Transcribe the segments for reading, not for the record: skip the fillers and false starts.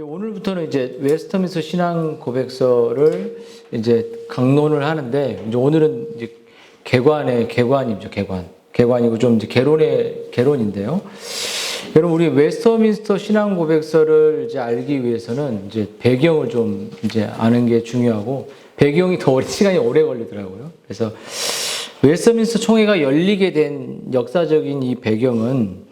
오늘부터는 이제 웨스터민스터 신앙 고백서를 이제 강론을 하는데, 이제 오늘은 이제 개관이죠, 개관. 개관이고 좀 이제 개론인데요. 여러분, 우리 웨스터민스터 신앙 고백서를 이제 알기 위해서는 이제 배경을 좀 이제 아는 게 중요하고, 배경이 시간이 오래 걸리더라고요. 그래서 웨스터민스터 총회가 열리게 된 역사적인 이 배경은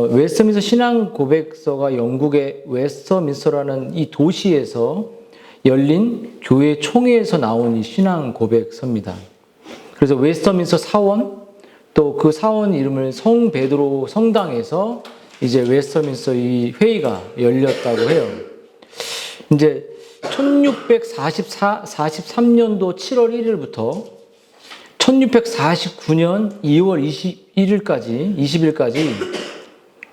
웨스터민스터 신앙 고백서가 영국의 웨스터민스터라는 이 도시에서 열린 교회 총회에서 나온 이 신앙 고백서입니다. 그래서 웨스터민스터 사원, 또 그 사원 이름을 성 베드로 성당에서 이제 웨스터민스터 이 회의가 열렸다고 해요. 이제 1643년도 7월 1일부터 1649년 2월 20일까지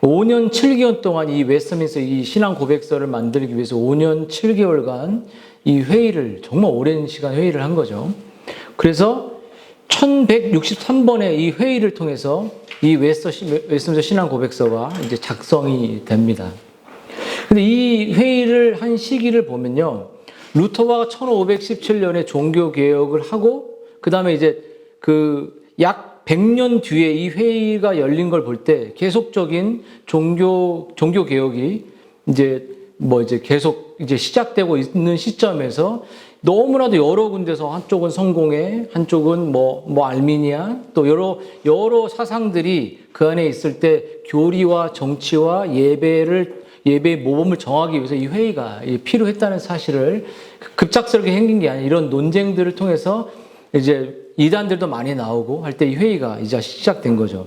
5년 7개월 동안 이 웨스터민스터 이 신앙 고백서를 만들기 위해서 5년 7개월간 이 회의를, 정말 오랜 시간 회의를 한 거죠. 그래서 1163번의 이 회의를 통해서 이 웨스터민스터 신앙 고백서가 이제 작성이 됩니다. 근데 이 회의를 한 시기를 보면요, 루터가 1517년에 종교 개혁을 하고, 그 다음에 이제 약 100년 뒤에 이 회의가 열린 걸 볼 때 계속적인 종교 개혁이 이제 계속 이제 시작되고 있는 시점에서 너무나도 여러 군데서 한쪽은 성공회, 한쪽은 알미니안, 또 여러 사상들이 그 안에 있을 때 교리와 정치와 예배의 모범을 정하기 위해서 이 회의가 필요했다는 사실을 급작스럽게 생긴 게 아니라 이런 논쟁들을 통해서 이제 이단들도 많이 나오고 할 때 이 회의가 이제 시작된 거죠.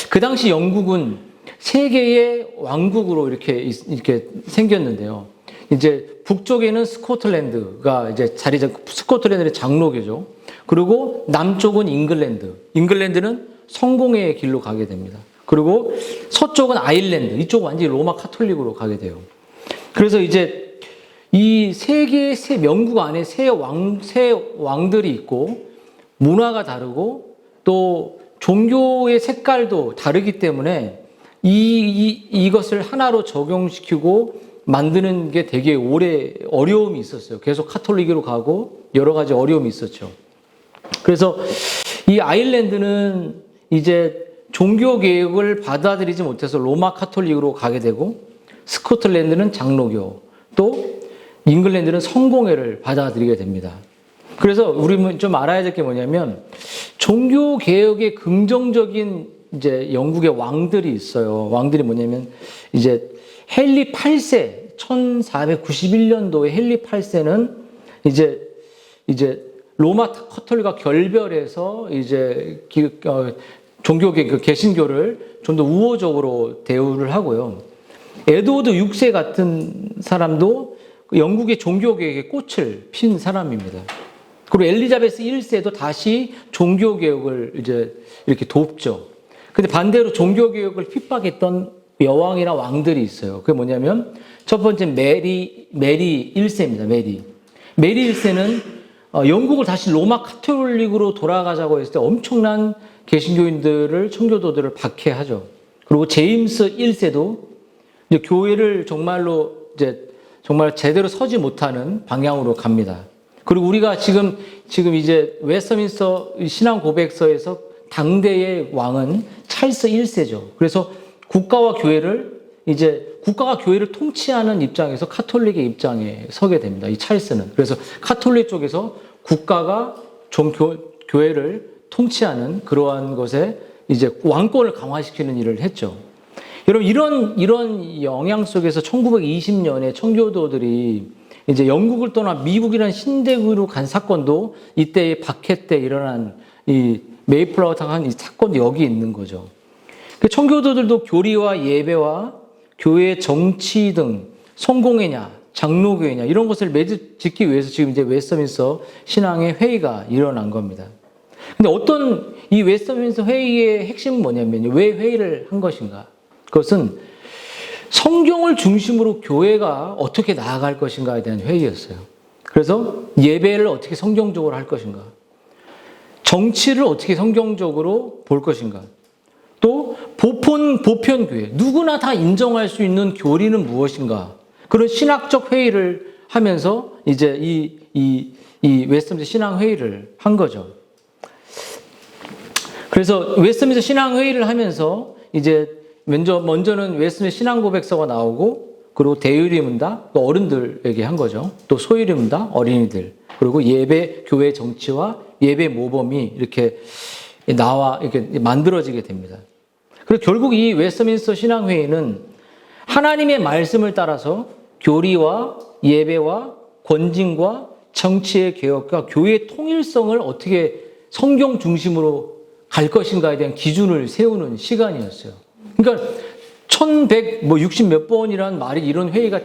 그 당시 영국은 세계의 왕국으로 이렇게 생겼는데요. 이제 북쪽에는 스코틀랜드가 이제 스코틀랜드의 장로교죠. 그리고 남쪽은 잉글랜드는 성공회의 길로 가게 됩니다. 그리고 서쪽은 아일랜드, 이쪽은 완전히 로마 카톨릭으로 가게 돼요. 그래서 이제 이 세계의 영국 안에 세 왕들이 있고, 문화가 다르고 또 종교의 색깔도 다르기 때문에 이것을 하나로 적용시키고 만드는 게 되게 어려움이 있었어요. 계속 카톨릭으로 가고 여러 가지 어려움이 있었죠. 그래서 이 아일랜드는 이제 종교 개혁을 받아들이지 못해서 로마 카톨릭으로 가게 되고, 스코틀랜드는 장로교, 또 잉글랜드는 성공회를 받아들이게 됩니다. 그래서 우리는 좀 알아야 될 게 뭐냐면, 종교 개혁의 긍정적인 이제 영국의 왕들이 있어요. 왕들이 뭐냐면, 이제 헨리 8세, 1491년도에 헨리 8세는 이제 로마 카톨릭과 결별해서 이제 종교 개혁, 개신교를 좀 더 우호적으로 대우를 하고요. 에드워드 6세 같은 사람도 영국의 종교 개혁의 꽃을 핀 사람입니다. 그리고 엘리자베스 1세도 다시 종교개혁을 이제 이렇게 돕죠. 근데 반대로 종교개혁을 핍박했던 여왕이나 왕들이 있어요. 그게 뭐냐면, 첫 번째 메리 1세입니다. 메리 1세는 영국을 다시 로마 카톨릭으로 돌아가자고 했을 때 엄청난 개신교인들을, 청교도들을 박해하죠. 그리고 제임스 1세도 이제 교회를 정말 제대로 서지 못하는 방향으로 갑니다. 그리고 우리가 지금 이제 웨스터민스터 신앙 고백서에서 당대의 왕은 찰스 1세죠. 그래서 국가가 교회를 통치하는 입장에서 카톨릭의 입장에 서게 됩니다. 이 찰스는. 그래서 카톨릭 쪽에서 국가가 교회를 통치하는 그러한 것에 이제 왕권을 강화시키는 일을 했죠. 여러분, 이런 영향 속에서 1920년에 청교도들이 이제 영국을 떠나 미국이라는 신대국으로 간 사건도, 이때 박해 때 일어난 이 메이플라워 당한 이 사건도 여기 있는 거죠. 청교도들도 교리와 예배와 교회의 정치 등 성공회냐, 장로교회냐, 이런 것을 짓기 위해서 지금 이제 웨스터민스터 신앙의 회의가 일어난 겁니다. 근데 이 웨스터민스터 회의의 핵심은 뭐냐면요, 왜 회의를 한 것인가? 그것은 성경을 중심으로 교회가 어떻게 나아갈 것인가에 대한 회의였어요. 그래서 예배를 어떻게 성경적으로 할 것인가, 정치를 어떻게 성경적으로 볼 것인가, 또 보편교회, 누구나 다 인정할 수 있는 교리는 무엇인가, 그런 신학적 회의를 하면서 이제 이 웨스트민스터 신앙 회의를 한 거죠. 그래서 웨스트민스터 신앙 회의를 하면서 이제 먼저는 웨스트민스터 신앙 고백서가 나오고, 그리고 대유리 문답, 어른들에게 한 거죠. 또 소유리 문답, 어린이들, 그리고 예배 교회 정치와 예배 모범이 이렇게 이렇게 만들어지게 됩니다. 그리고 결국 이 웨스트민스터 신앙 회의는 하나님의 말씀을 따라서 교리와 예배와 권징과 정치의 개혁과 교회의 통일성을 어떻게 성경 중심으로 갈 것인가에 대한 기준을 세우는 시간이었어요. 그러니까 1160 몇 번이라는 말이, 이런 회의가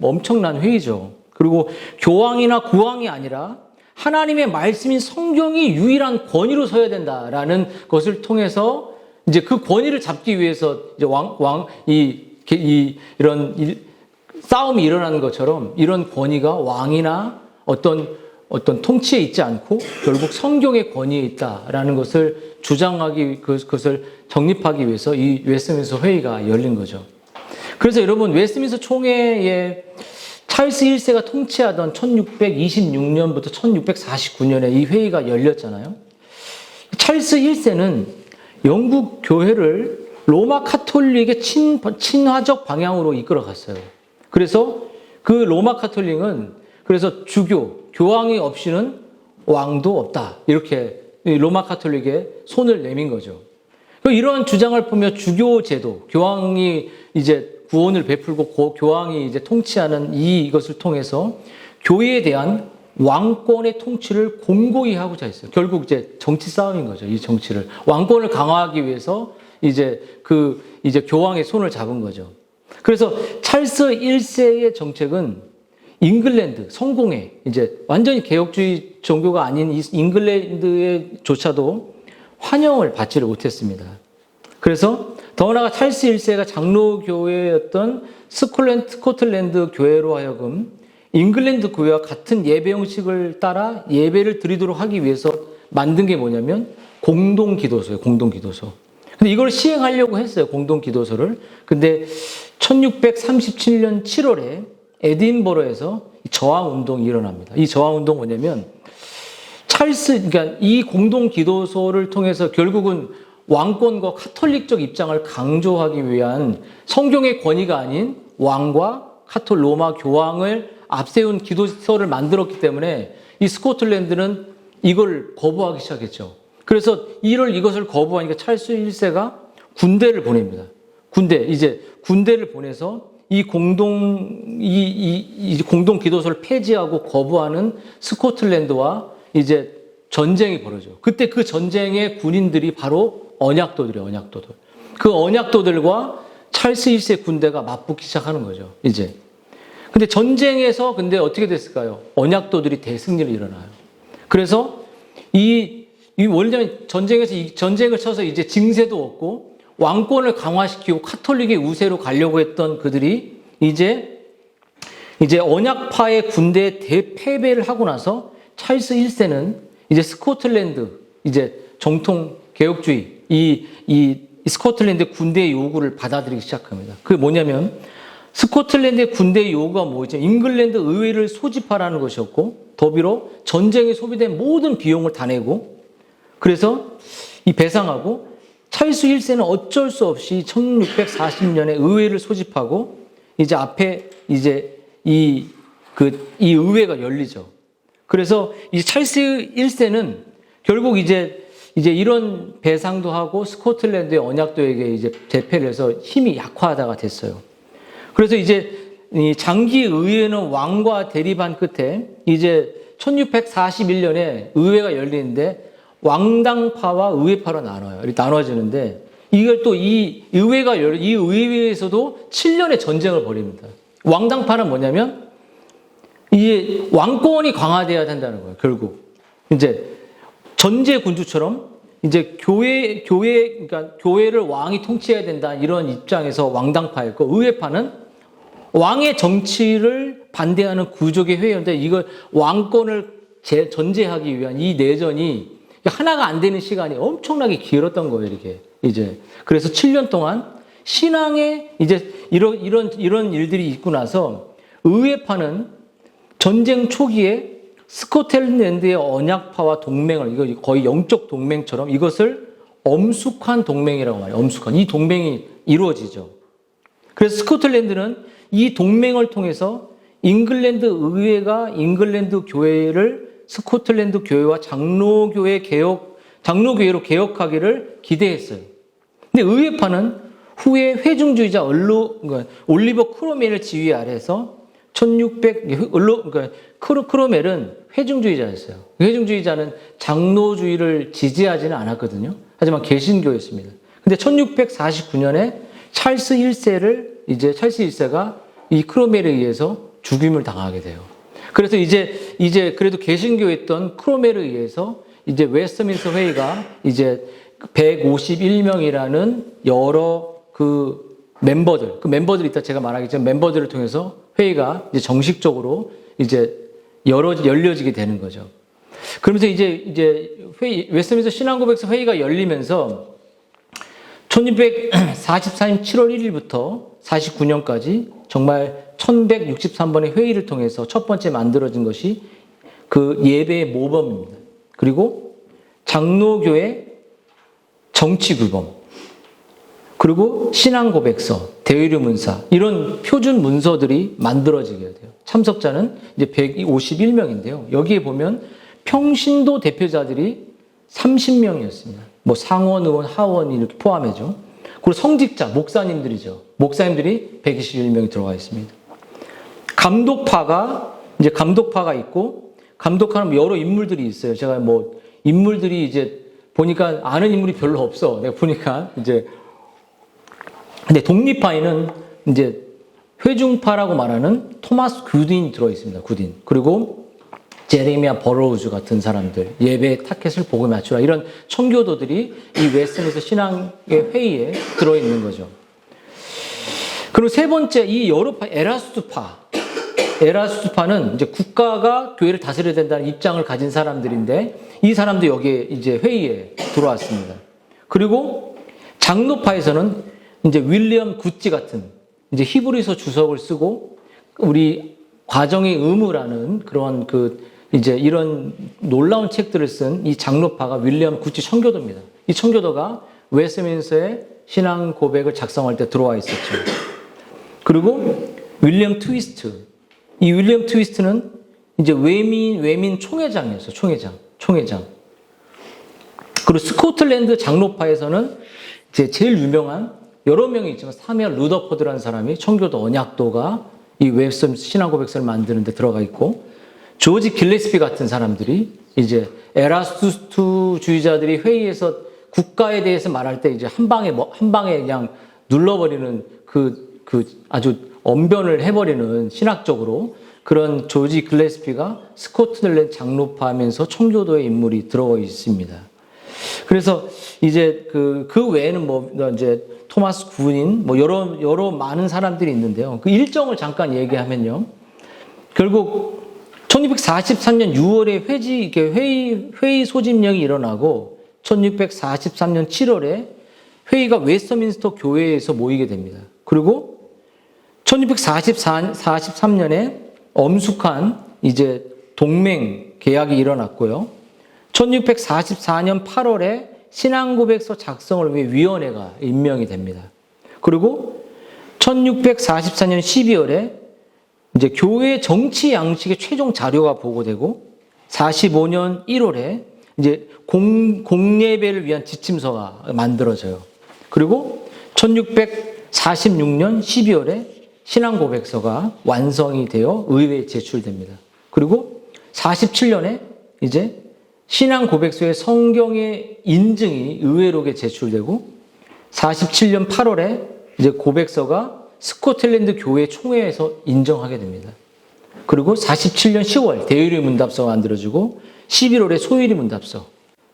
엄청난 회의죠. 그리고 교황이나 국왕이 아니라 하나님의 말씀인 성경이 유일한 권위로 서야 된다라는 것을 통해서 이제 그 권위를 잡기 위해서 이제 이런 싸움이 일어나는 것처럼, 이런 권위가 왕이나 어떤 통치에 있지 않고 결국 성경의 권위에 있다라는 것을 주장하기, 그것을 정립하기 위해서 이 웨스트민스터 회의가 열린 거죠. 그래서 여러분, 웨스트민스터 총회에 찰스 1세가 통치하던 1626년부터 1649년에 이 회의가 열렸잖아요. 찰스 1세는 영국 교회를 로마 카톨릭의 친화적 방향으로 이끌어 갔어요. 그래서 그 로마 카톨릭은 그래서 교황이 없이는 왕도 없다, 이렇게 로마 카톨릭에 손을 내민 거죠. 이런 주장을 보며 주교 제도, 교황이 이제 구원을 베풀고 교황이 이제 통치하는 이것을 통해서 교회에 대한 왕권의 통치를 공고히 하고자 했어요. 결국 이제 정치 싸움인 거죠. 이 정치를 왕권을 강화하기 위해서 이제 교황의 손을 잡은 거죠. 그래서 찰스 1세의 정책은 잉글랜드 성공회, 이제 완전히 개혁주의 종교가 아닌 잉글랜드에조차도 환영을 받지를 못했습니다. 그래서 더 나아가 찰스 1세가 장로교회였던 스코틀랜드 교회로 하여금 잉글랜드 교회와 같은 예배 형식을 따라 예배를 드리도록 하기 위해서 만든 게 뭐냐면 공동기도소예요. 공동기도소. 근데 이걸 시행하려고 했어요. 공동기도소를. 근데 1637년 7월에 에딘버러에서 저항운동이 일어납니다. 이 저항운동 뭐냐면 그러니까 이 공동기도소를 통해서 결국은 왕권과 카톨릭적 입장을 강조하기 위한 성경의 권위가 아닌 왕과 로마 교황을 앞세운 기도서를 만들었기 때문에 이 스코틀랜드는 이걸 거부하기 시작했죠. 그래서 이것을 거부하니까 찰스 1세가 군대를 보냅니다. 군대를 보내서 이 공동 기도소를 폐지하고 거부하는 스코틀랜드와 이제 전쟁이 벌어져. 그때 그 전쟁의 군인들이 바로 언약도들이에요. 언약도들. 그 언약도들과 찰스 1세 군대가 맞붙기 시작하는 거죠. 이제. 근데 전쟁에서 어떻게 됐을까요? 언약도들이 대승리를 일어나요. 그래서 원래는 전쟁을 쳐서 이제 징세도 얻고 왕권을 강화시키고 카톨릭의 우세로 가려고 했던 그들이 이제 언약파의 군대에 대패배를 하고 나서 찰스 1세는 이제 스코틀랜드 정통 개혁주의 이 스코틀랜드 군대의 요구를 받아들이기 시작합니다. 그게 뭐냐면 스코틀랜드의 군대의 요구가 뭐죠? 잉글랜드 의회를 소집하라는 것이었고, 더불어 전쟁에 소비된 모든 비용을 다 내고, 그래서 배상하고, 찰스 1세는 어쩔 수 없이 1640년에 의회를 소집하고, 이제 앞에 이 의회가 열리죠. 그래서 이 찰스 1세는 결국 이제 이런 배상도 하고 스코틀랜드의 언약도에게 대패를 해서 힘이 약화하다가 됐어요. 그래서 이 장기 의회는 왕과 대립한 끝에 1641년에 의회가 열리는데 왕당파와 의회파로 나눠요. 이렇게 나눠지는데 이걸 또 이 의회에서도 7년의 전쟁을 벌입니다. 왕당파는 뭐냐면 왕권이 강화돼야 된다는 거예요. 결국 전제 군주처럼 그러니까 교회를 왕이 통치해야 된다 이런 입장에서 왕당파였고, 의회파는 왕의 정치를 반대하는 구족의 회의였는데 이걸 왕권을 전제하기 위한 이 내전이 하나가 안 되는 시간이 엄청나게 길었던 거예요, 이렇게. 그래서 7년 동안 신앙에 이런 일들이 있고 나서 의회파는 전쟁 초기에 스코틀랜드의 언약파와 동맹을, 이거 거의 영적 동맹처럼 이것을 엄숙한 동맹이라고 말해요. 엄숙한. 이 동맹이 이루어지죠. 그래서 스코틀랜드는 이 동맹을 통해서 잉글랜드 의회가 잉글랜드 교회를 스코틀랜드 교회와 장로교회로 개혁하기를 기대했어요. 근데 의회파는 후에 회중주의자 올리버 크로멜의 지휘 아래에서 크로멜은 회중주의자였어요. 회중주의자는 장로주의를 지지하지는 않았거든요. 하지만 개신교였습니다. 근데 1649년에 찰스 1세가 이 크로멜에 의해서 죽임을 당하게 돼요. 그래서 이제 그래도 개신교였던 크로멜에 의해서 이제 웨스트민스터 회의가 이제 151명이라는 여러 그 멤버들 이따 제가 말하겠지만 멤버들을 통해서 회의가 이제 정식적으로 이제 열려지게 되는 거죠. 그러면서 이제 웨스트민스터 신앙고백서 회의가 열리면서 1644년 7월 1일부터 49년까지 정말 1163번의 회의를 통해서 첫 번째 만들어진 것이 그 예배의 모범입니다. 그리고 장로교회 정치규범, 그리고 신앙고백서, 대의료문사, 이런 표준 문서들이 만들어지게 돼요. 참석자는 이제 151명인데요. 여기에 보면 평신도 대표자들이 30명이었습니다. 뭐 상원, 의원, 하원 이렇게 포함해죠. 그리고 성직자, 목사님들이죠. 목사님들이 121명이 들어가 있습니다. 감독파가 있고, 감독하는 여러 인물들이 있어요. 제가 뭐 인물들이 이제 보니까 아는 인물이 별로 없어. 내가 보니까 이제 근데 독립파에는 이제 회중파라고 말하는 토마스 구딘이 들어 있습니다. 구딘. 그리고 제레미야 버로우즈 같은 사람들, 예배 타켓을 복음에 맞추라, 이런 청교도들이 이 웨스트민스터 신앙의 회의에 들어 있는 거죠. 그리고 세 번째, 이 여러 파, 에라스투파는 이제 국가가 교회를 다스려야 된다는 입장을 가진 사람들인데, 이 사람도 여기에 이제 회의에 들어왔습니다. 그리고 장로파에서는 이제 윌리엄 구찌 같은 이제 히브리서 주석을 쓰고 우리 과정의 의무라는 그런 이제 이런 놀라운 책들을 쓴 이 장로파가 윌리엄 구찌 청교도입니다. 이 청교도가 웨스트민스터의 신앙 고백을 작성할 때 들어와 있었죠. 그리고 윌리엄 트위스트. 이 윌리엄 트위스트는 이제 외민 총회장이었어요. 총회장. 그리고 스코틀랜드 장로파에서는 이제 제일 유명한 여러 명이 있지만 사무엘 루더포드라는 사람이 청교도 언약도가 이 웨스트민스터 신앙 고백서를 만드는 데 들어가 있고, 조지 길레스피 같은 사람들이 이제 에라스투스주의자들이 회의에서 국가에 대해서 말할 때 이제 한 방에 그냥 눌러버리는 아주 언변을 해버리는 신학적으로 그런 조지 길레스피가 스코틀랜드 장로파하면서 청교도의 인물이 들어가 있습니다. 그래서 이제 그 외에는 뭐 이제 토마스 구딘 뭐 여러 많은 사람들이 있는데요. 그 일정을 잠깐 얘기하면요. 결국 1643년 6월에 회의 소집령이 일어나고 1643년 7월에 회의가 웨스트민스터 교회에서 모이게 됩니다. 그리고 1643년에 엄숙한 이제 동맹 계약이 일어났고요. 1644년 8월에 신앙고백서 작성을 위해 위원회가 임명이 됩니다. 그리고 1644년 12월에 이제 교회 정치 양식의 최종 자료가 보고되고 45년 1월에 이제 공예배를 위한 지침서가 만들어져요. 그리고 1646년 12월에 신앙고백서가 완성이 되어 의회에 제출됩니다. 그리고 47년에 이제 신앙고백서의 성경의 인증이 의회록에 제출되고 47년 8월에 이제 고백서가 스코틀랜드 교회 총회에서 인정하게 됩니다. 그리고 47년 10월 대의리 문답서가 만들어지고 11월에 소유리 문답서,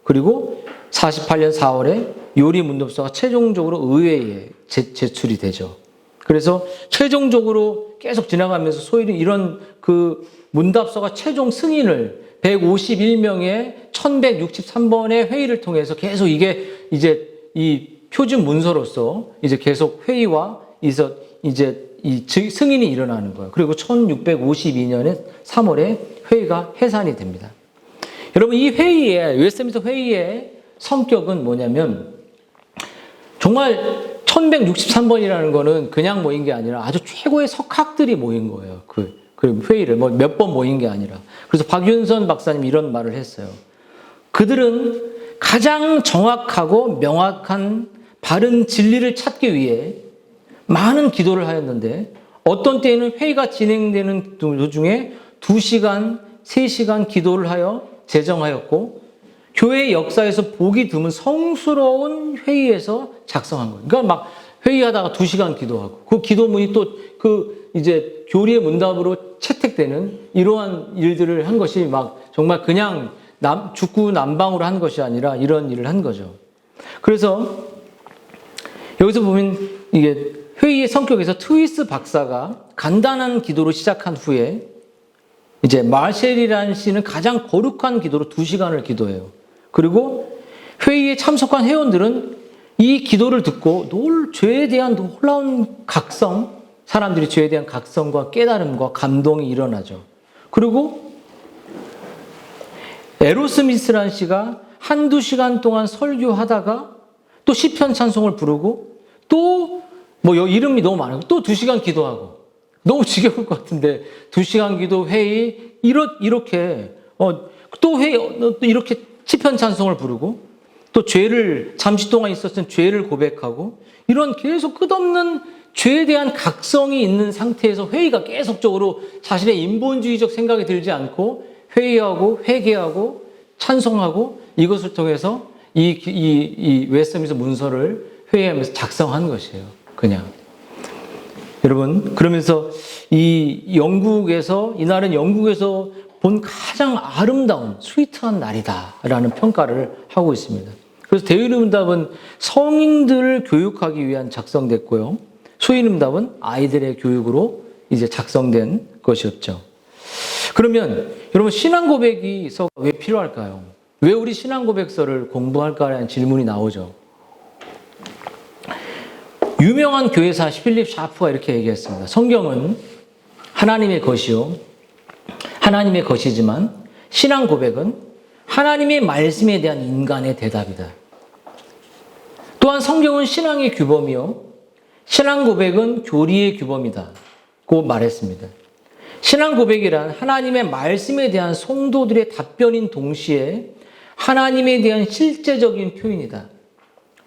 그리고 48년 4월에 요리 문답서가 최종적으로 의회에 제출이 되죠. 그래서 최종적으로 계속 지나가면서 소유리 이런 문답서가 최종 승인을 151명의 1163번의 회의를 통해서 계속 이게 이제 이 표준 문서로서 이제 계속 회의와 이제 승인이 일어나는 거예요. 그리고 1652년에 3월에 회의가 해산이 됩니다. 여러분, 이 회의의, 웨스트민스터 회의의 성격은 뭐냐면, 정말 1163번이라는 거는 그냥 모인 게 아니라 아주 최고의 석학들이 모인 거예요. 그 회의를 몇 번 모인 게 아니라. 그래서 박윤선 박사님이 이런 말을 했어요. 그들은 가장 정확하고 명확한 바른 진리를 찾기 위해 많은 기도를 하였는데, 어떤 때에는 회의가 진행되는 도중에 2시간, 3시간 기도를 하여 제정하였고, 교회 역사에서 보기 드문 성스러운 회의에서 작성한 거예요. 그러니까 막 회의하다가 2시간 기도하고, 그 기도문이 또 이제 교리의 문답으로 채택되는 이러한 일들을 한 것이 막 정말 그냥 죽구 난방으로 한 것이 아니라 이런 일을 한 거죠. 그래서 여기서 보면 이게 회의의 성격에서 트위스 박사가 간단한 기도로 시작한 후에 이제 마셜이라는 씨는 가장 거룩한 기도로 2시간을 기도해요. 그리고 회의에 참석한 회원들은 이 기도를 듣고 죄에 대한 놀라운 각성, 사람들이 죄에 대한 각성과 깨달음과 감동이 일어나죠. 그리고 에로스미스라는 씨가 1-2시간 동안 설교하다가 또 시편 찬송을 부르고 또 이름이 너무 많아요. 또 2시간 기도하고. 너무 지겨울 것 같은데 2시간 기도 회의 이렇게 또 회의 또 이렇게 시편 찬송을 부르고 또 잠시 동안 있었던 죄를 고백하고 이런 계속 끝없는 죄에 대한 각성이 있는 상태에서 회의가 계속적으로 자신의 인본주의적 생각이 들지 않고 회의하고 회개하고 찬송하고 이것을 통해서 이 웨스트민스터 문서를 회의하면서 작성한 것이에요. 그냥. 여러분, 그러면서 이날은 영국에서 본 가장 아름다운 스위트한 날이다라는 평가를 하고 있습니다. 그래서 대의문답은 성인들을 교육하기 위한 작성됐고요. 소인음답은 아이들의 교육으로 이제 작성된 것이었죠. 그러면 여러분, 신앙 고백서가 왜 필요할까요? 왜 우리 신앙 고백서를 공부할까라는 질문이 나오죠. 유명한 교회사 필립 샤프가 이렇게 얘기했습니다. 성경은 하나님의 것이요, 하나님의 것이지만 신앙 고백은 하나님의 말씀에 대한 인간의 대답이다. 또한 성경은 신앙의 규범이요, 신앙 고백은 교리의 규범이다고 말했습니다. 신앙 고백이란 하나님의 말씀에 대한 성도들의 답변인 동시에 하나님에 대한 실제적인 표현이다.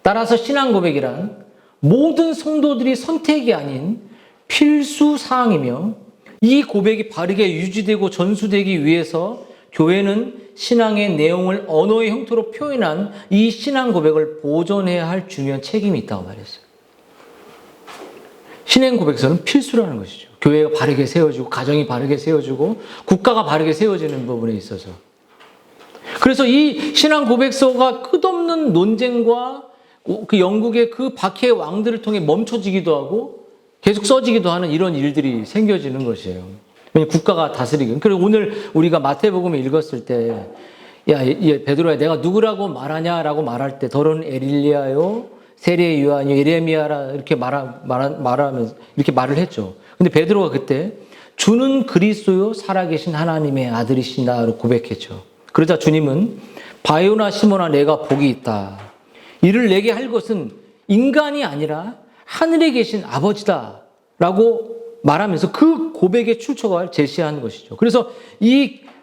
따라서 신앙 고백이란 모든 성도들이 선택이 아닌 필수 사항이며, 이 고백이 바르게 유지되고 전수되기 위해서 교회는 신앙의 내용을 언어의 형태로 표현한 이 신앙 고백을 보존해야 할 중요한 책임이 있다고 말했어요. 신앙 고백서는 필수라는 것이죠. 교회가 바르게 세워지고, 가정이 바르게 세워지고, 국가가 바르게 세워지는 부분에 있어서. 그래서 이 신앙 고백서가 끝없는 논쟁과 그 영국의 그 박해의 왕들을 통해 멈춰지기도 하고 계속 써지기도 하는 이런 일들이 생겨지는 것이에요. 국가가 다스리고. 그리고 오늘 우리가 마태복음을 읽었을 때, 야, 베드로야, 내가 누구라고 말하냐라고 말할 때, 더러는 에릴리야요, 세례 요한이요, 예레미야라 이렇게 말하면서 이렇게 말을 했죠. 근데 베드로가 그때 주는 그리스도요, 살아계신 하나님의 아들이시다라고 고백했죠. 그러자 주님은 바요나 시몬아, 내가 복이 있다. 이를 내게 할 것은 인간이 아니라 하늘에 계신 아버지다 라고 말하면서 그 고백의 출처가 제시한 것이죠. 그래서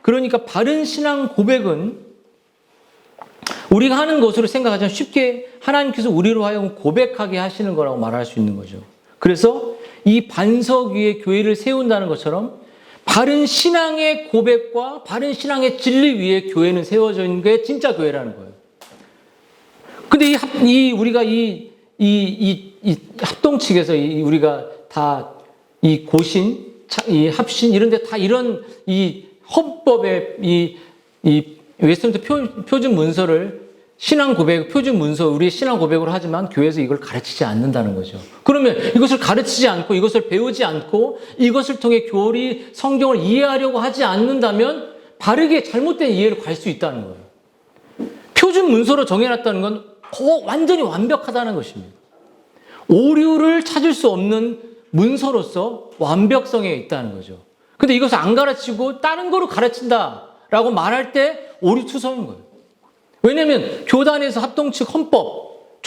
그러니까 바른 신앙 고백은 우리가 하는 것으로 생각하자면 쉽게 하나님께서 우리로 하여금 고백하게 하시는 거라고 말할 수 있는 거죠. 그래서 이 반석 위에 교회를 세운다는 것처럼 바른 신앙의 고백과 바른 신앙의 진리 위에 교회는 세워져 있는 게 진짜 교회라는 거예요. 근데 우리가 이 합동 측에서 우리가 다 이 고신, 이 합신 이런 데 다 이런 이 헌법의 이 웨스트민스터 표준 문서를 신앙 고백, 표준 문서, 우리의 신앙 고백으로 하지만 교회에서 이걸 가르치지 않는다는 거죠. 그러면 이것을 가르치지 않고 이것을 배우지 않고 이것을 통해 교리, 성경을 이해하려고 하지 않는다면 바르게 잘못된 이해로 갈 수 있다는 거예요. 표준 문서로 정해놨다는 건 완전히 완벽하다는 것입니다. 오류를 찾을 수 없는 문서로서 완벽성에 있다는 거죠. 근데 이것을 안 가르치고 다른 거로 가르친다라고 말할 때 오류투성인 거예요. 왜냐하면 교단에서 합동측 헌법,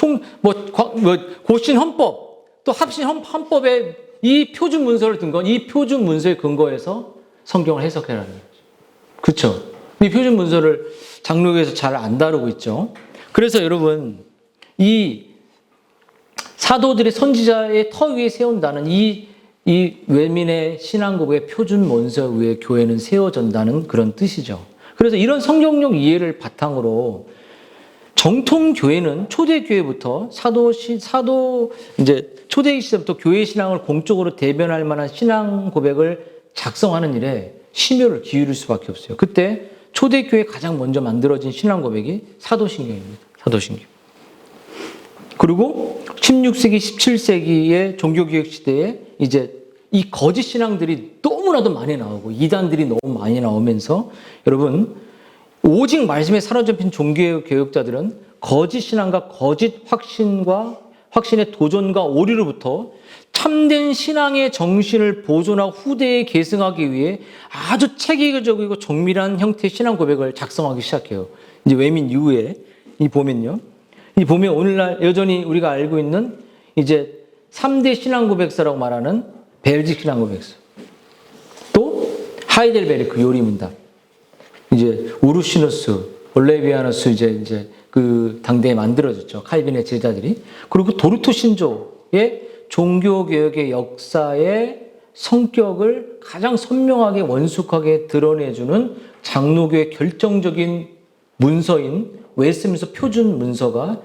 고신 헌법, 또 합신 헌법에 이 표준 문서를 든 건 이 표준 문서의 근거에서 성경을 해석해라는 거죠. 그렇죠? 이 표준 문서를 장로교에서 잘 안 다루고 있죠. 그래서 여러분, 이 사도들의 선지자의 터 위에 세운다는 이 외민의 신앙 고백의 표준 문서 위에 교회는 세워진다는 그런 뜻이죠. 그래서 이런 성경적 이해를 바탕으로 정통 교회는 초대교회부터 이제 초대기 시대부터 교회 신앙을 공적으로 대변할 만한 신앙 고백을 작성하는 일에 심혈을 기울일 수밖에 없어요. 그때 초대교회 가장 먼저 만들어진 신앙 고백이 사도신경입니다. 사도신경. 그리고 16세기, 17세기의 종교개혁 시대에 이제 이 거짓 신앙들이 너무나도 많이 나오고 이단들이 너무 많이 나오면서 여러분, 오직 말씀에 사로잡힌 종교개혁자들은 거짓 신앙과 거짓 확신의 도전과 오류로부터 참된 신앙의 정신을 보존하고 후대에 계승하기 위해 아주 체계적이고 정밀한 형태의 신앙 고백을 작성하기 시작해요. 이제 외민 이후에 이 보면 오늘날 여전히 우리가 알고 있는 이제 3대 신앙 고백서라고 말하는 벨직 신앙 고백서, 또 하이델베르크 요리문답, 이제 우르시누스, 올레비아누스 이제 그 당대에 만들어졌죠. 칼빈의 제자들이. 그리고 도르토 신조의 종교개혁의 역사의 성격을 가장 선명하게 원숙하게 드러내주는 장로교의 결정적인 문서인 웨스트민스터 표준 문서가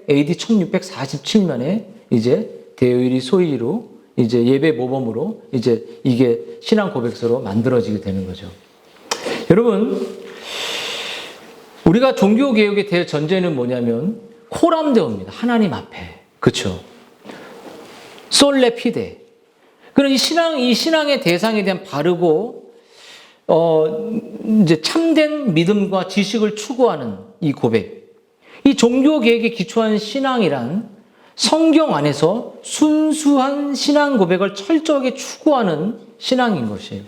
AD 1647년에 이제 대의리 소위로 이제 예배 모범으로 이제 이게 신앙 고백서로 만들어지게 되는 거죠. 여러분, 우리가 종교개혁의 대전제는 뭐냐면 코람데오입니다. 하나님 앞에. 그렇죠? 솔레 피데. 그런 이 신앙의 대상에 대한 바르고 이제 참된 믿음과 지식을 추구하는 이 고백. 이 종교개혁에 기초한 신앙이란 성경 안에서 순수한 신앙 고백을 철저하게 추구하는 신앙인 것이에요.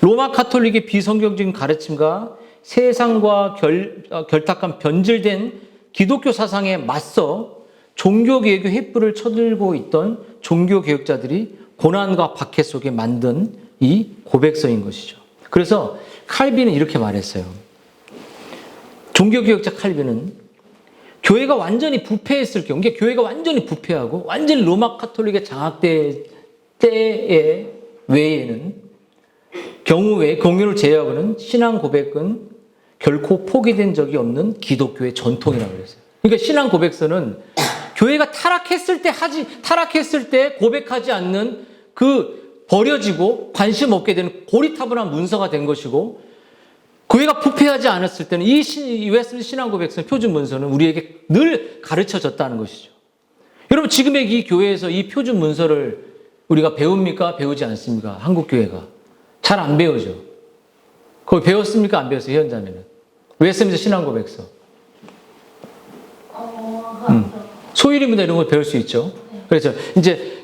로마 카톨릭의 비성경적인 가르침과 세상과 결탁한 변질된 기독교 사상에 맞서 종교개혁의 횃불을 쳐들고 있던 종교개혁자들이 고난과 박해 속에 만든 이 고백서인 것이죠. 그래서 칼빈은 이렇게 말했어요. 종교개혁자 칼빈은 교회가 완전히 부패했을 경우, 그러니까 교회가 완전히 부패하고 완전히 로마 카톨릭의 장악될 때의 경우에 공유를 제외하고는 신앙 고백은 결코 포기된 적이 없는 기독교의 전통이라고 그랬어요. 그러니까 신앙 고백서는 교회가 타락했을 때 고백하지 않는 그 버려지고 관심 없게 되는 고리타분한 문서가 된 것이고, 교회가 부패하지 않았을 때는 이 웨스트민스터 신앙 고백서 표준 문서는 우리에게 늘 가르쳐졌다는 것이죠. 여러분, 지금의 이 교회에서 이 표준 문서를 우리가 배웁니까? 배우지 않습니까? 한국 교회가 잘 안 배우죠. 거기 배웠습니까? 안 배웠어요? 현장에는 웨스트민스터 신앙 고백서. 소일입니다. 이런 걸 배울 수 있죠. 그래서 이제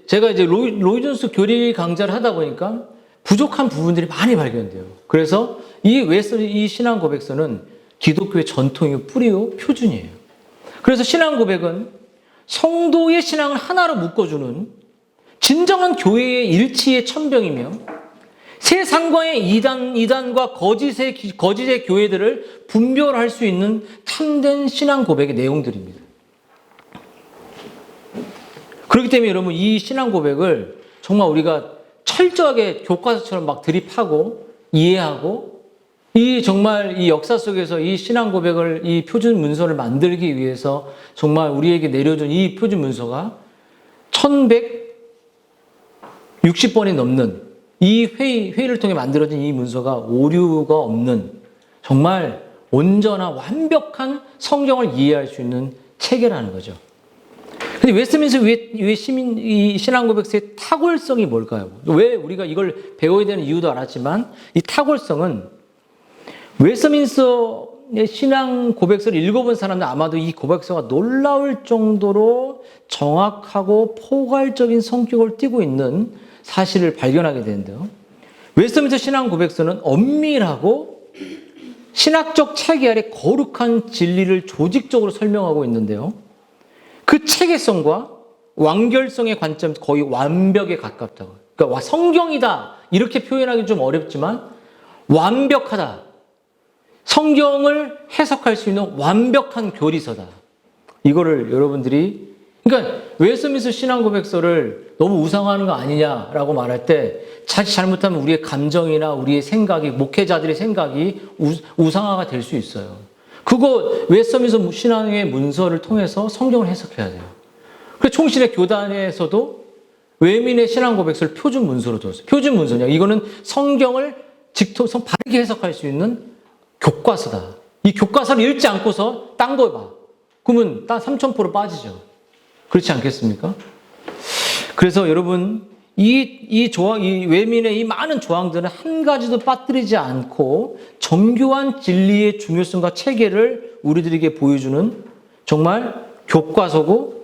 제가 이제 로이 존스 교리 강좌를 하다 보니까 부족한 부분들이 많이 발견돼요. 그래서 이 신앙 고백서는 기독교의 전통이고 뿌리요 표준이에요. 그래서 신앙 고백은 성도의 신앙을 하나로 묶어주는 진정한 교회의 일치의 천병이며 세상과의 이단과 거짓의 교회들을 분별할 수 있는 참된 신앙 고백의 내용들입니다. 그렇기 때문에 여러분, 이 신앙 고백을 정말 우리가 철저하게 교과서처럼 막 드립하고 이해하고 정말 이 역사 속에서 이 신앙 고백을, 이 표준 문서를 만들기 위해서 정말 우리에게 내려준 이 표준 문서가 1160번이 넘는 이 회의를 통해 만들어진 이 문서가 오류가 없는 정말 온전한 완벽한 성경을 이해할 수 있는 체계라는 거죠. 근데 웨스트민스터 이 신앙 고백서의 탁월성이 뭘까요? 왜 우리가 이걸 배워야 되는 이유도 알았지만 이 탁월성은 웨스트민스터 신앙 고백서를 읽어본 사람들 아마도 이 고백서가 놀라울 정도로 정확하고 포괄적인 성격을 띠고 있는 사실을 발견하게 되는데요. 웨스트민스터 신앙 고백서는 엄밀하고 신학적 체계 아래 거룩한 진리를 조직적으로 설명하고 있는데요. 그 체계성과 완결성의 관점 거의 완벽에 가깝다고. 그러니까 성경이다 이렇게 표현하기 좀 어렵지만 완벽하다. 성경을 해석할 수 있는 완벽한 교리서다. 이거를 여러분들이 그러니까 웨스트민스터 신앙 고백서를 너무 우상화하는 거 아니냐라고 말할 때 자칫 잘못하면 우리의 감정이나 우리의 생각이 목회자들의 생각이 우상화가 될 수 있어요. 그거 웨스트민스터 신앙의 문서를 통해서 성경을 해석해야 돼요. 그래서 총신의 교단에서도 외민의 신앙 고백서를 표준 문서로 뒀어요. 표준 문서냐? 이거는 성경을 직통 바르게 해석할 수 있는 교과서다. 이 교과서를 읽지 않고서 딴 거 봐. 그러면 딱 3000% 빠지죠. 그렇지 않겠습니까? 그래서 여러분, 이 외민의 이 많은 조항들은 한 가지도 빠뜨리지 않고 정교한 진리의 중요성과 체계를 우리들에게 보여주는 정말 교과서고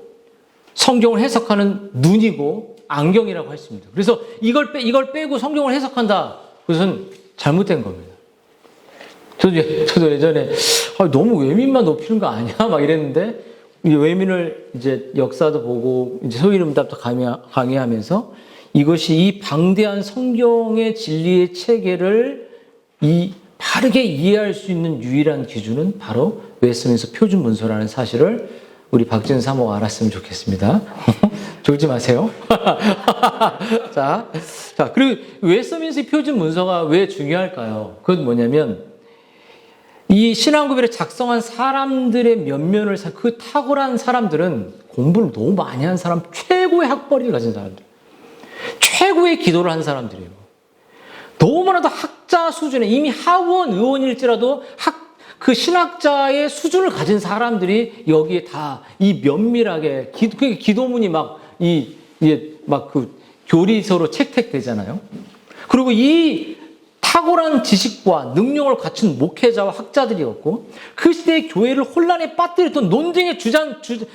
성경을 해석하는 눈이고 안경이라고 할 수 있습니다. 그래서 이걸 빼고 성경을 해석한다. 그것은 잘못된 겁니다. 저도 예전에 너무 외민만 높이는 거 아니야? 막 이랬는데 외민을 이제 역사도 보고 이제 소위름답도 강의하면서 이것이 이 방대한 성경의 진리의 체계를 바르게 이해할 수 있는 유일한 기준은 바로 웨스트민스터 표준 문서라는 사실을 우리 박지은 사모가 알았으면 좋겠습니다. 졸지 마세요. 자, 그리고 웨스트민스터 표준 문서가 왜 중요할까요? 그건 뭐냐면 이 신앙고백을 작성한 사람들의 면면을 그 탁월한 사람들은 공부를 너무 많이 한 사람, 최고의 학벌을 가진 사람들, 최고의 기도를 한 사람들이에요. 너무나도 학자 수준의 이미 하원 의원일지라도 그 신학자의 수준을 가진 사람들이 여기에 다 이 면밀하게 기도문이 그 교리서로 채택되잖아요. 그리고 이 탁월한 지식과 능력을 갖춘 목회자와 학자들이었고 그 시대의 교회를 혼란에 빠뜨렸던 논쟁의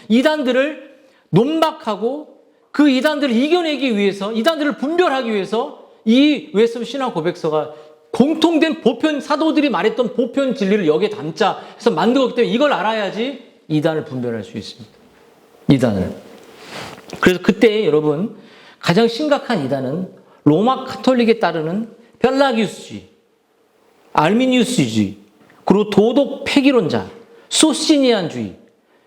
이단들을 논박하고 그 이단들을 이겨내기 위해서 이단들을 분별하기 위해서 이 웨스트민스터 신앙 고백서가 공통된 보편 사도들이 말했던 보편 진리를 여기에 담자 해서 만들었기 때문에 이걸 알아야지 이단을 분별할 수 있습니다. 이단을. 그래서 그때 여러분 가장 심각한 이단은 로마 카톨릭에 따르는 펠라기우스주의, 알미니우스주의, 그리고 도덕 폐기론자, 소시니안주의.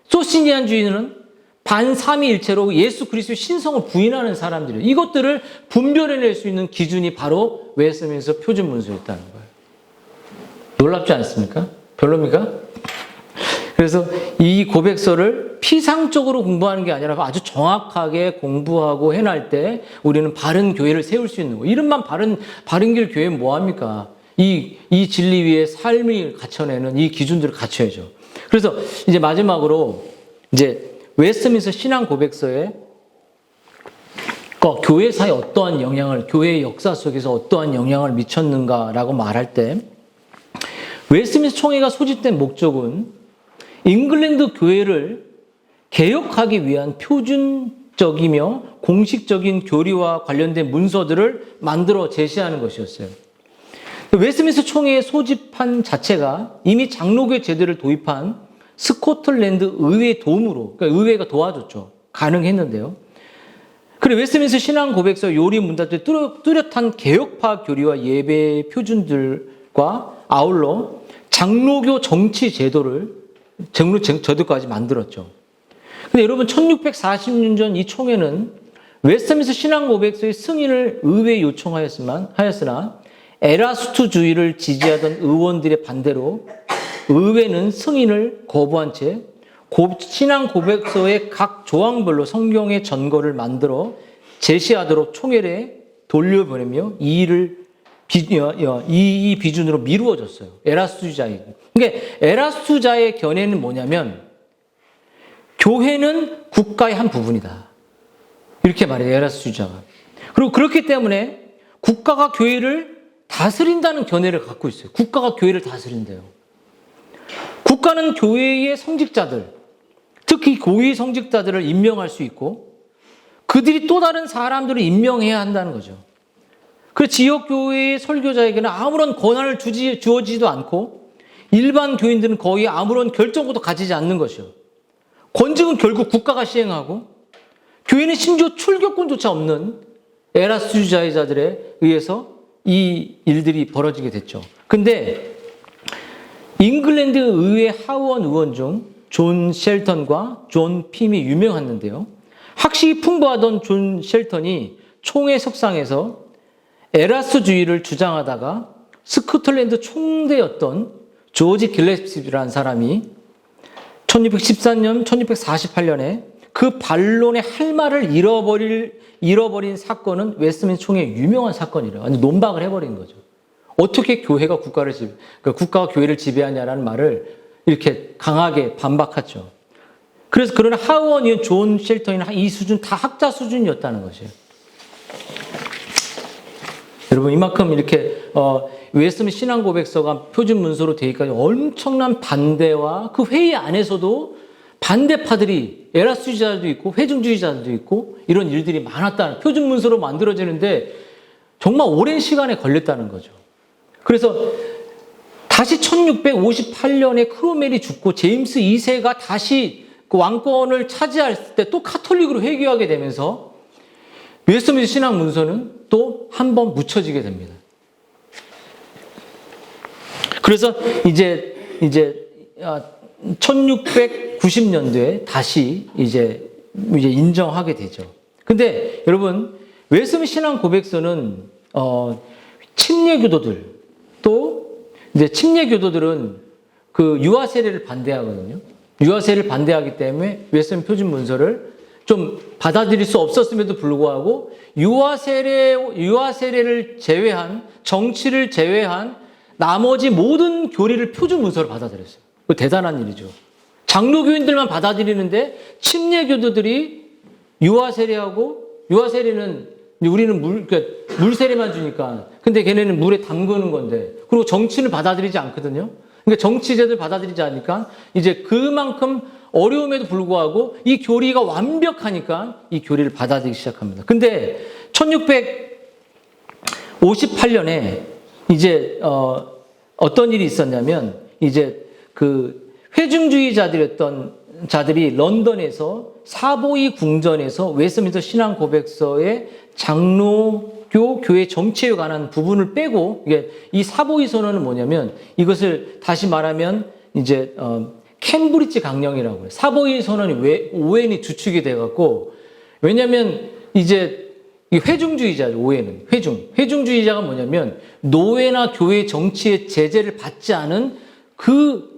소시니안주의는 반삼위일체로 예수 그리스도의 신성을 부인하는 사람들이에요. 이것들을 분별해낼 수 있는 기준이 바로 웨스트민스터 표준 문서였다는 거예요. 놀랍지 않습니까? 별로입니까? 그래서 이 고백서를 피상적으로 공부하는 게 아니라 아주 정확하게 공부하고 해낼 때 우리는 바른 교회를 세울 수 있는 거예요. 이름만 바른 길 교회는 뭐합니까? 이 진리 위에 삶을 갖춰내는 이 기준들을 갖춰야죠. 그래서 이제 마지막으로 이제 웨스트민스터 신앙 고백서에 교회사에 어떠한 영향을, 교회의 역사 속에서 어떠한 영향을 미쳤는가라고 말할 때 웨스트민스터 총회가 소집된 목적은 잉글랜드 교회를 개혁하기 위한 표준적이며 공식적인 교리와 관련된 문서들을 만들어 제시하는 것이었어요. 웨스트민스터 총회의 소집한 자체가 이미 장로교회 제도를 도입한 스코틀랜드 의회의 도움으로, 그러니까 의회가 도와줬죠. 가능했는데요. 그리고 웨스트민스터 신앙 고백서 요리 문답들 뚜렷한 개혁파 교리와 예배 표준들과 아울러 장로교 정치 제도까지 만들었죠. 근데 여러분 1640년 전 이 총회는 웨스트민스터 신앙 고백서의 승인을 의회에 요청하였으나 에라스투주의를 지지하던 의원들의 반대로 의회는 승인을 거부한 채 신앙 고백서의 각 조항별로 성경의 전거를 만들어 제시하도록 총회에 돌려보내며 이 비준으로 미루어졌어요. 에라스투자의. 그러니까 에라스투자의 견해는 뭐냐면 교회는 국가의 한 부분이다. 이렇게 말해요. 에라스투자가. 그리고 그렇기 때문에 국가가 교회를 다스린다는 견해를 갖고 있어요. 국가가 교회를 다스린대요. 국가는 교회의 성직자들, 특히 고위 성직자들을 임명할 수 있고 그들이 또 다른 사람들을 임명해야 한다는 거죠. 그 지역교회의 설교자에게는 아무런 권한을 주어지지도 않고 일반 교인들은 거의 아무런 결정권도 가지지 않는 것이요. 권직은 결국 국가가 시행하고 교회는 심지어 출교권조차 없는 에라스주의자들에 의해서 이 일들이 벌어지게 됐죠. 근데 잉글랜드 의회 하원 의원 중 존 쉘턴과 존 핌이 유명했는데요. 학식이 풍부하던 존 쉘턴이 총회 석상에서 에라스주의를 주장하다가 스코틀랜드 총대였던 조지 길레스피라는 사람이 1614년, 1648년에 그 반론의 할 말을 잃어버린 사건은 웨스트민스터 총회의 유명한 사건이래요. 완전 논박을 해버린 거죠. 어떻게 교회가 국가가 교회를 지배하냐라는 말을 이렇게 강하게 반박하죠. 그래서 그러나 하원의원 존 쉘턴이나 이 수준 다 학자 수준이었다는 것이에요. 여러분 이만큼 이렇게 웨스트민스터 신앙 고백서가 표준 문서로 되어 있기까지 엄청난 반대와 그 회의 안에서도 반대파들이 에라스주의자들도 있고 회중주의자들도 있고 이런 일들이 많았다는 표준 문서로 만들어지는데 정말 오랜 시간에 걸렸다는 거죠. 그래서 다시 1658년에 크로멜이 죽고 제임스 2세가 다시 그 왕권을 차지할 때 또 카톨릭으로 회귀하게 되면서 웨스트민스터 신앙 문서는 또 한 번 묻혀지게 됩니다. 그래서 이제 1690년도에 다시 이제 인정하게 되죠. 근데 여러분 웨스트민스터 신앙 고백서는 침례교도들 또 이제 침례교도들은 그 유아 세례를 반대하거든요. 유아 세례를 반대하기 때문에 웨스트민스터 표준 문서를 좀 받아들일 수 없었음에도 불구하고 유아 세례를 제외한 정치를 제외한 나머지 모든 교리를 표준 문서로 받아들였어요. 그 대단한 일이죠. 장로교인들만 받아들이는데 침례교도들이 유아 세례는 우리는 물 세례만 주니까. 근데 걔네는 물에 담그는 건데. 그리고 정치는 받아들이지 않거든요. 그러니까 정치제들 받아들이지 않으니까 이제 그만큼 어려움에도 불구하고 이 교리가 완벽하니까 이 교리를 받아들이기 시작합니다. 근데 1658년에 이제 어떤 일이 있었냐면 이제 그 회중주의자들이었던 자들이 런던에서 사보이 궁전에서 웨스트민스터 신앙 고백서의 장로교 교회 정치에 관한 부분을 빼고 이게 이 사보이 선언은 뭐냐면 이것을 다시 말하면 이제 캠브리지 강령이라고 해요. 사보이 선언이 왜 오웬이 주축이 돼 갖고 왜냐면 이제 이 회중주의자죠. 오웬은 회중주의자가 뭐냐면 노예나 교회 정치의 제재를 받지 않은 그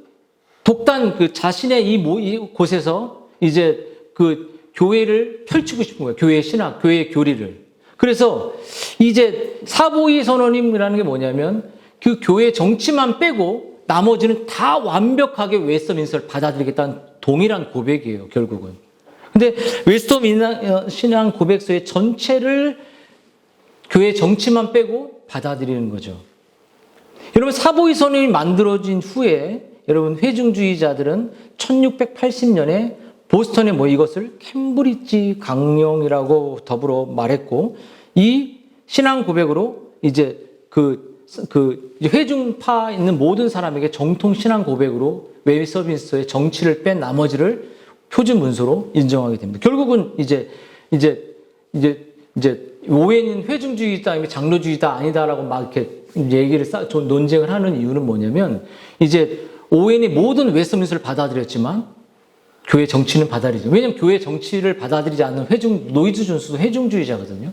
독단 그 자신의 이 곳에서 이제 그 교회를 펼치고 싶은 거예요. 교회의 신학, 교회의 교리를. 그래서 이제 사보이 선언이라는 게 뭐냐면 그 교회 정치만 빼고 나머지는 다 완벽하게 웨스트민스터를 받아들이겠다는 동일한 고백이에요, 결국은. 근데 웨스트민스터 신앙 고백서의 전체를 교회 정치만 빼고 받아들이는 거죠. 여러분 사보이 선언이 만들어진 후에 여러분 회중주의자들은 1680년에 보스턴에 이것을 캠브리지 강령이라고 더불어 말했고 이 신앙 고백으로 이제 회중파 있는 모든 사람에게 정통 신앙 고백으로 웨스트민스터의 정치를 뺀 나머지를 표준 문서로 인정하게 됩니다. 결국은 이제 오웬은 회중주의다, 장로주의다 아니다라고 막 이렇게 얘기를 논쟁을 하는 이유는 뭐냐면 이제 오웬이 모든 웨스트민스터를 받아들였지만 교회 정치는 받아들이죠. 왜냐하면 교회 정치를 받아들이지 않는 노이즈 존스도 회중주의자거든요.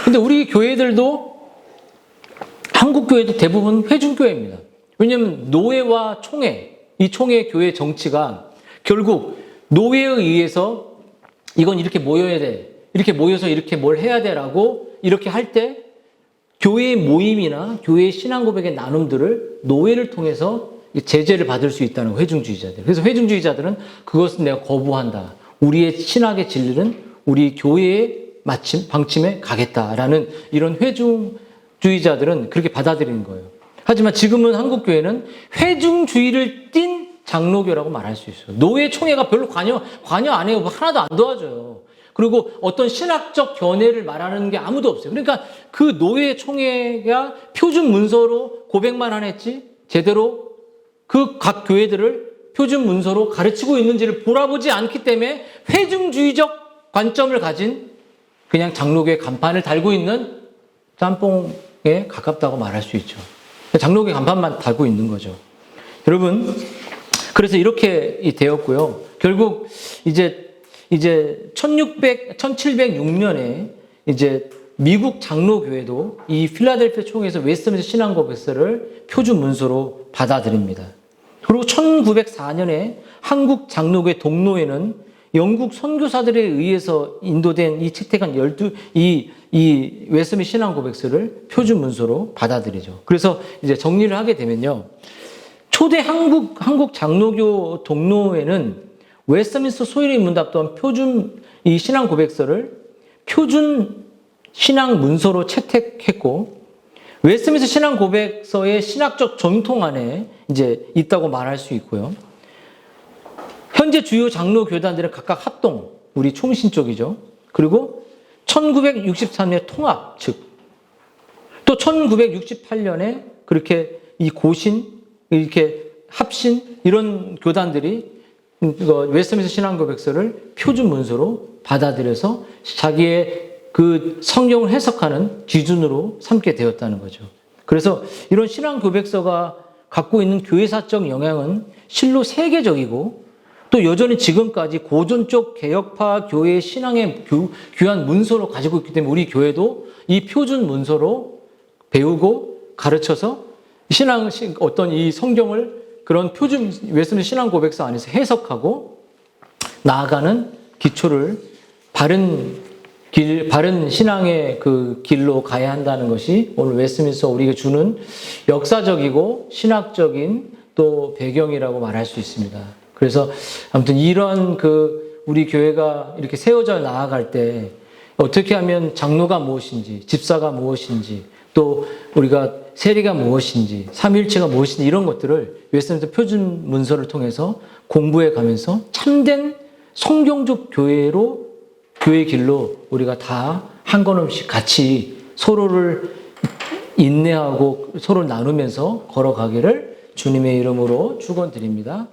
근데 우리 교회들도 한국 교회도 대부분 회중교회입니다. 왜냐하면 노예와 총회, 이 총회 교회 정치가 결국 노예에 의해서 이건 이렇게 모여야 돼. 이렇게 모여서 이렇게 뭘 해야 돼라고 이렇게 할 때 교회의 모임이나 교회의 신앙 고백의 나눔들을 노예를 통해서 제재를 받을 수 있다는 회중주의자들. 그래서 회중주의자들은 그것은 내가 거부한다. 우리의 신학의 진리는 우리 교회의 방침에 가겠다라는 이런 회중주의자들은 그렇게 받아들이는 거예요. 하지만 지금은 한국 교회는 회중주의를 띤 장로교라고 말할 수 있어요. 노예 총회가 별로 관여 안 해요. 하나도 안 도와줘요. 그리고 어떤 신학적 견해를 말하는 게 아무도 없어요. 그러니까 그 노예 총회가 표준 문서로 고백만 안 했지 제대로 그 각 교회들을 표준 문서로 가르치고 있는지를 돌아보지 않기 때문에 회중주의적 관점을 가진 그냥 장로교의 간판을 달고 있는 짬뽕에 가깝다고 말할 수 있죠. 장로교의 간판만 달고 있는 거죠. 여러분, 그래서 이렇게 되었고요. 결국 이제 1706년에 이제 미국 장로교회도 이 필라델피아 총회에서 웨스트민스터 신앙 고백서를 표준 문서로 받아들입니다. 그리고 1904년에 한국 장로교회 동로에는 영국 선교사들에 의해서 인도된 이 채택한 이 웨스트민스터 신앙 고백서를 표준 문서로 받아들이죠. 그래서 이제 정리를 하게 되면요. 초대 한국 장로교 동로에는 웨스트민스터 소위의 문답 또한 표준 이 신앙 고백서를 표준 신앙 문서로 채택했고, 웨스트민스터 신앙 고백서의 신학적 전통 안에 이제 있다고 말할 수 있고요. 현재 주요 장로 교단들은 각각 합동, 우리 총신 쪽이죠. 그리고 1963년 통합 측, 또 1968년에 그렇게 이 고신, 이렇게 합신 이런 교단들이 웨스트민스터 신앙 고백서를 표준 문서로 받아들여서 자기의 그 성경을 해석하는 기준으로 삼게 되었다는 거죠. 그래서 이런 신앙 고백서가 갖고 있는 교회사적 영향은 실로 세계적이고 또 여전히 지금까지 고전적 개혁파 교회의 신앙의 귀한 문서로 가지고 있기 때문에 우리 교회도 이 표준 문서로 배우고 가르쳐서 어떤 이 성경을 그런 표준 웨스트민스터 신앙 고백서 안에서 해석하고 나아가는 기초를 바른 신앙의 그 길로 가야 한다는 것이 오늘 웨스트민스터 우리에게 주는 역사적이고 신학적인 또 배경이라고 말할 수 있습니다. 그래서 아무튼 이런 우리 교회가 이렇게 세워져 나아갈 때 어떻게 하면 장로가 무엇인지, 집사가 무엇인지, 또 우리가 세리가 무엇인지, 삼위일체가 무엇인지 이런 것들을 웨스트민스터 표준 문서를 통해서 공부해 가면서 참된 성경적 교회의 길로 우리가 다 한 걸음씩 같이 서로를 인내하고 서로를 나누면서 걸어가기를 주님의 이름으로 축원드립니다.